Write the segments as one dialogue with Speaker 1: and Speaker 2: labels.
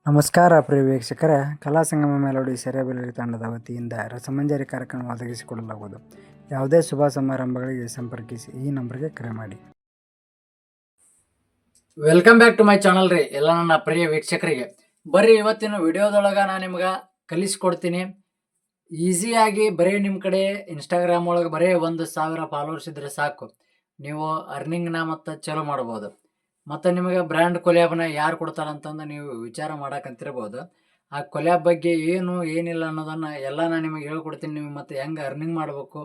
Speaker 1: ನಮಸ್ಕಾರ ಪ್ರಿಯ ವೀಕ್ಷಕರೇ, ಕಲಾ ಸಂಗಮ ಮೆಲೋಡಿ ಸೆರೆಬೆಲೂರು ತಂಡದ ವತಿಯಿಂದ ರಸಮಂಜರಿ ಕಾರ್ಯಕ್ರಮ ಒದಗಿಸಿಕೊಡಲಾಗುವುದು. ಯಾವುದೇ ಶುಭ ಸಮಾರಂಭಗಳಿಗೆ ಸಂಪರ್ಕಿಸಿ ಈ ನಂಬರ್ಗೆ ಕರೆ ಮಾಡಿ.
Speaker 2: Welcome back to my channel ರೀ. ಎಲ್ಲ ನನ್ನ ಪ್ರಿಯ ವೀಕ್ಷಕರಿಗೆ ಬರ್ರಿ, ಇವತ್ತಿನ ವಿಡಿಯೋದೊಳಗೆ ನಾನು ನಿಮ್ಗೆ ಕಲಿಸ್ಕೊಡ್ತೀನಿ. ಈಸಿಯಾಗಿ ಬರೀ ನಿಮ್ಮ ಕಡೆ ಇನ್ಸ್ಟಾಗ್ರಾಮ್ ಒಳಗೆ ಬರೀ 1,000 ಫಾಲೋವರ್ಸ್ ಇದ್ರೆ ಸಾಕು, ನೀವು ಅರ್ನಿಂಗ್ನ ಮತ್ತು ಚಲೋ ಮಾಡ್ಬೋದು. ಮತ್ತು ನಿಮಗೆ ಬ್ರ್ಯಾಂಡ್ ಕೊಲ್ಯಾಬ್ನ ಯಾರು ಕೊಡ್ತಾರಂತಂದು ನೀವು ವಿಚಾರ ಮಾಡಕ್ಕಂತಿರ್ಬೋದು. ಆ ಕೊಲ್ಯಾಬ್ ಬಗ್ಗೆ ಏನಿಲ್ಲ ಅನ್ನೋದನ್ನು ಎಲ್ಲ ನಾನು ನಿಮಗೆ ಹೇಳ್ಕೊಡ್ತೀನಿ. ನೀವು ಮತ್ತು ಹೆಂಗೆ ಅರ್ನಿಂಗ್ ಮಾಡಬೇಕು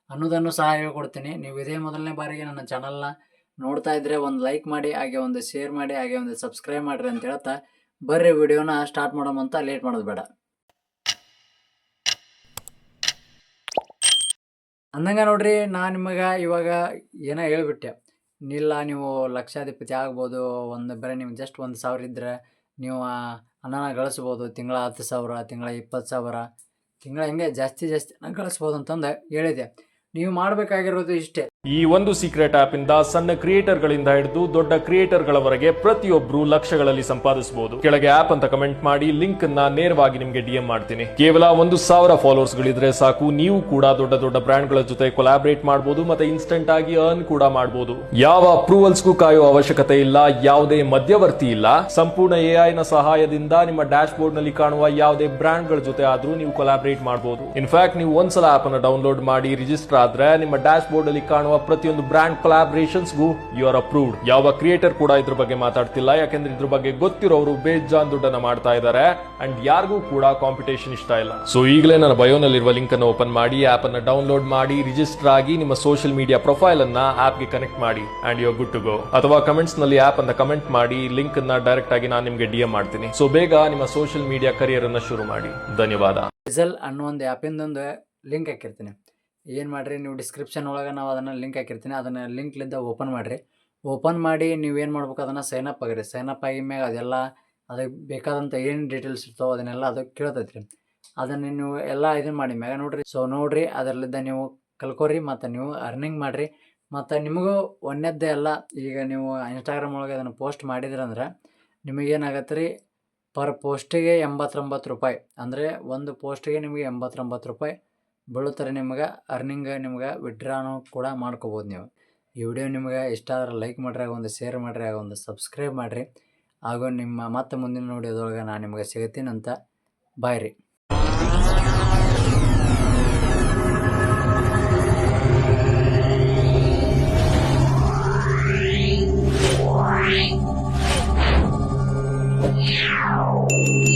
Speaker 2: ಅನ್ನೋದನ್ನು ಸಹ ಹೇಳ್ಕೊಡ್ತೀನಿ. ನೀವು ಇದೇ ಮೊದಲನೇ ಬಾರಿಗೆ ನನ್ನ ಚಾನಲ್ನ ನೋಡ್ತಾ ಇದ್ರೆ ಒಂದು ಲೈಕ್ ಮಾಡಿ, ಹಾಗೆ ಒಂದು ಶೇರ್ ಮಾಡಿ, ಹಾಗೆ ಒಂದು ಸಬ್ಸ್ಕ್ರೈಬ್ ಮಾಡಿರಿ ಅಂತ ಹೇಳ್ತಾ ಬರ್ರಿ ವಿಡಿಯೋನ ಸ್ಟಾರ್ಟ್ ಮಾಡೋಮಂತ ಲೇಟ್ ಮಾಡೋದು ಬೇಡ. ಅಂದಂಗೆ ನೋಡ್ರಿ, ನಾನು ನಿಮಗೆ ಇವಾಗ ಏನೋ ಹೇಳ್ಬಿಟ್ಟೆ. ಇಲ್ಲ ನೀವು ಲಕ್ಷಾಧಿಪತಿ ಆಗ್ಬೋದು. ಬರೀ ನಿಮ್ಗೆ ಜಸ್ಟ್ 1,000 ಇದ್ದರೆ ನೀವು ಹಣನ ಗಳಿಸ್ಬೋದು. ತಿಂಗಳ 10,000, ತಿಂಗಳ 20,000, ತಿಂಗಳ ಹಿಂಗೆ ಜಾಸ್ತಿ ಗಳಿಸ್ಬೋದು ಅಂತಂದು ಹೇಳಿದೆ. ನೀವು ಮಾಡಬೇಕಾಗಿರೋದು ಇಷ್ಟೇ.
Speaker 3: ಈ ಒಂದು ಸೀಕ್ರೆಟ್ ಆಪ್ ಇಂದ ಸಣ್ಣ ಕ್ರಿಯೇಟರ್ ಗಳಿಂದ ಹಿಡಿದು ದೊಡ್ಡ ಕ್ರಿಯೇಟರ್ ಗಳವರೆಗೆ ಪ್ರತಿಯೊಬ್ರು ಲಕ್ಷಗಳಲ್ಲಿ ಸಂಪಾದಿಸಬಹುದು. ಕೆಳಗೆ ಆಪ್ ಅಂತ ಕಮೆಂಟ್ ಮಾಡಿ, ಲಿಂಕ್ ಅನ್ನ ನೇರವಾಗಿ ನಿಮ್ಗೆ DM ಮಾಡ್ತೀನಿ. ಕೇವಲ 1,000 ಫಾಲೋವರ್ಸ್ ಗಳಿದ್ರೆ ಸಾಕು, ನೀವು ಕೂಡ ದೊಡ್ಡ ಬ್ರ್ಯಾಂಡ್ ಗಳ ಜೊತೆ ಕೊಲಾಬರೇಟ್ ಮಾಡಬಹುದು ಮತ್ತೆ ಇನ್ಸ್ಟೆಂಟ್ ಆಗಿ ಅರ್ನ್ ಕೂಡ ಮಾಡಬಹುದು. ಯಾವ ಅಪ್ರೂವಲ್ಸ್ ಗೂ ಕಾಯೋ ಅವಶ್ಯಕತೆ ಇಲ್ಲ, ಯಾವುದೇ ಮಧ್ಯವರ್ತಿ ಇಲ್ಲ. ಸಂಪೂರ್ಣ AI ನ ಸಹಾಯದಿಂದ ನಿಮ್ಮ ಡ್ಯಾಶ್ ಬೋರ್ಡ್ ನಲ್ಲಿ ಕಾಣುವ ಯಾವುದೇ ಬ್ರ್ಯಾಂಡ್ ಗಳ ಜೊತೆ ಆದ್ರೂ ನೀವು ಕೊಲಾಬರೇಟ್ ಮಾಡಬಹುದು. ಇನ್ಫ್ಯಾಕ್ಟ್ ನೀವು ಒಂದ್ಸಲ ಆಪ್ ಅನ್ನು ಡೌನ್ಲೋಡ್ ಮಾಡಿ ರಿಜಿಸ್ಟರ್ ಆದ್ರೆ ನಿಮ್ಮ ಡ್ಯಾಶ್ ಬೋರ್ಡ್ ಅಲ್ಲಿ ಕಾಣುವ ಪ್ರತಿಯೊಂದು ಬ್ರ್ಯಾಂಡ್ ಕೊಲಾಬರೇಷನ್ಸ್ ಗೂ ಯು ಆರ್ ಅಪ್ರೂವ್ಡ್. ಯಾವ ಕ್ರಿಯೇಟರ್ ಕೂಡ ಇದ್ರ ಬಗ್ಗೆ ಮಾತಾಡ್ತಿಲ್ಲ, ಯಾಕಂದ್ರೆ ಇದ್ರ ಬಗ್ಗೆ ಗೊತ್ತಿರೋರು ಬೇಜಾನ್ ದುಡ್ಡನ್ನ ಮಾಡ್ತಾ ಇದ್ದಾರೆ ಅಂಡ್ ಯಾರಿಗೂ ಕೂಡ ಕಾಂಪಿಟೇಷನ್ ಇಷ್ಟ ಇಲ್ಲ. ಸೊ ಈಗಲೇ ನನ್ನ ಬಯೋನಲ್ಲಿರುವ ಲಿಂಕ್ ಅನ್ನು ಓಪನ್ ಮಾಡಿ, ಆಪ್ ಅನ್ನ ಡೌನ್ಲೋಡ್ ಮಾಡಿ, ರಿಜಿಸ್ಟರ್ ಆಗಿ ನಿಮ್ಮ ಸೋಷಿಯಲ್ ಮೀಡಿಯಾ ಪ್ರೊಫೈಲ್ ಅನ್ನ ಆಪ್ ಗೆ ಕನೆಕ್ಟ್ ಮಾಡಿ and you are good to go. ಅಥವಾ ಕಮೆಂಟ್ಸ್ ನಲ್ಲಿ ಆಪ್ ಅನ್ನ ಕಮೆಂಟ್ ಮಾಡಿ, ಲಿಂಕ್ ಅನ್ನ ಡೈರೆಕ್ಟ್ ಆಗಿ ನಾನು ನಿಮ್ಗೆ DM ಮಾಡ್ತೀನಿ. ಸೊ ಬೇಗ ನಿಮ್ಮ ಸೋಷಿಯಲ್ ಮೀಡಿಯಾ ಕರಿಯರ್ ಅನ್ನ ಶುರು ಮಾಡಿ. ಧನ್ಯವಾದ.
Speaker 2: ರಿಸಲ್ ಅನ್ನೋ ಒಂದು ಆ್ಯಪಿಂದೊಂದು ಲಿಂಕ್ ಹಾಕಿರ್ತೀನಿ. ಏನು ಮಾಡಿರಿ, ನೀವು ಡಿಸ್ಕ್ರಿಪ್ಷನ್ ಒಳಗೆ ನಾವು ಅದನ್ನು ಲಿಂಕ್ ಹಾಕಿರ್ತೀನಿ. ಅದನ್ನು ಲಿಂಕ್ಲಿಂದ ಓಪನ್ ಮಾಡಿರಿ. ಓಪನ್ ಮಾಡಿ ನೀವೇನು ಮಾಡ್ಬೇಕು, ಅದನ್ನು ಸೈನಪ್ ಆಗಿರಿ. ಸೈನಪ್ ಆಗಿ ಮ್ಯಾಗ ಅದೆಲ್ಲ ಅದಕ್ಕೆ ಬೇಕಾದಂಥ ಏನು ಡೀಟೇಲ್ಸ್ ಇರ್ತಾವೆ ಅದನ್ನೆಲ್ಲ ಅದಕ್ಕೆ ಕೇಳ್ತೈತ್ರಿ. ಅದನ್ನು ನೀವು ಎಲ್ಲ ಇದನ್ನು ಮಾಡಿ ಮ್ಯಾಗ ನೋಡಿರಿ. ಸೊ ನೋಡಿರಿ, ಅದರಲ್ಲಿದ್ದ ನೀವು ಕಲ್ಕೋರಿ ಮತ್ತು ನೀವು ಅರ್ನಿಂಗ್ ಮಾಡಿರಿ. ಮತ್ತು ನಿಮಗೂ ಒಂದೇದ್ದೇ ಎಲ್ಲ, ಈಗ ನೀವು ಇನ್ಸ್ಟಾಗ್ರಾಮ್ ಒಳಗೆ ಅದನ್ನು ಪೋಸ್ಟ್ ಮಾಡಿದ್ರಂದ್ರೆ ನಿಮಗೇನಾಗತ್ತೆ ರೀ, ಪರ್ ಪೋಸ್ಟಿಗೆ 89 ರೂಪಾಯಿ, ಅಂದರೆ ಒಂದು ಪೋಸ್ಟಿಗೆ ನಿಮಗೆ 89 ರೂಪಾಯಿ ಬೀಳುತ್ತಾರೆ. ನಿಮ್ಗೆ ಅರ್ನಿಂಗ್, ನಿಮ್ಗೆ ವಿಡ್ರಾನು ಕೂಡ ಮಾಡ್ಕೋಬೋದು. ನೀವು ಈ ವಿಡಿಯೋ ನಿಮ್ಗೆ ಇಷ್ಟ ಆದ್ರೆ ಲೈಕ್ ಮಾಡಿರಿ, ಒಂದು ಶೇರ್ ಮಾಡಿರಿ, ಒಂದು ಸಬ್ಸ್ಕ್ರೈಬ್ ಮಾಡಿರಿ. ಹಾಗೂ ನಿಮ್ಮ ಮತ್ತೆ ಮುಂದಿನ ವಿಡಿಯೋದೊಳಗೆ ನಾನು ನಿಮಗೆ ಸಿಗುತ್ತೀನಂತ. ಬಾಯ್ ರೀ.
Speaker 4: Yeah.